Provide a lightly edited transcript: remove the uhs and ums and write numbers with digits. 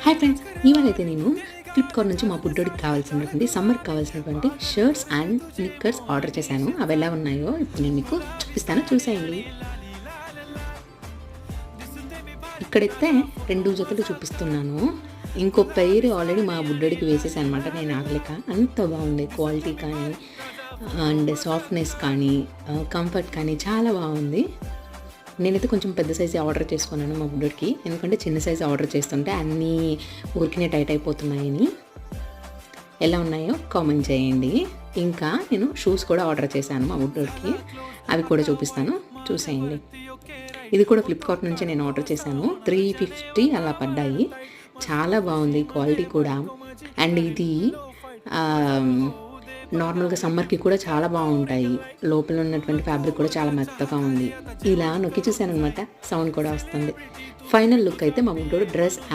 Hi friends, ఇవాళైతే నేను Flipkart నుంచి మా బుడ్డోడికి కావాల్సినటువంటి సమ్మర్కి కావాల్సినటువంటి షర్ట్స్ అండ్ స్నిక్కర్స్ ఆర్డర్ చేశాను. అవి ఎలా ఉన్నాయో ఇప్పుడు నేను మీకు చూపిస్తాను, చూసేయండి. ఇక్కడైతే 2 జతలు చూపిస్తున్నాను. ఇంకో పెయిర్ ఆల్రెడీ మా బుడ్డోడికి వేసేసాను అనమాట. నేను ఆగలేక. అంత బాగుంది క్వాలిటీ కానీ అండ్ సాఫ్ట్నెస్ కానీ కంఫర్ట్ కానీ చాలా బాగుంది. నేనైతే కొంచెం పెద్ద సైజు ఆర్డర్ చేసుకున్నాను మా బుడ్డోడికి, ఎందుకంటే చిన్న సైజు ఆర్డర్ చేస్తుంటే అన్నీ ఊరికినే టైట్ అయిపోతున్నాయని. ఎలా ఉన్నాయో కామెంట్ చేయండి. ఇంకా నేను షూస్ కూడా ఆర్డర్ చేశాను మా బుడ్డోడికి, అవి కూడా చూపిస్తాను, చూసేయండి. ఇది కూడా ఫ్లిప్కార్ట్ నుంచి నేను ఆర్డర్ చేశాను. 350 అలా పడ్డాయి. చాలా బాగుంది క్వాలిటీ కూడా. అండ్ ఇది నార్మల్గా సమ్మర్కి కూడా చాలా బాగుంటాయి. లోపల ఉన్నటువంటి ఫ్యాబ్రిక్ కూడా చాలా మెత్తగా ఉంది. ఇలా నొక్కి చూశాను అనమాట, సౌండ్ కూడా వస్తుంది. ఫైనల్ లుక్ అయితే మా బుడ్డోడు డ్రెస్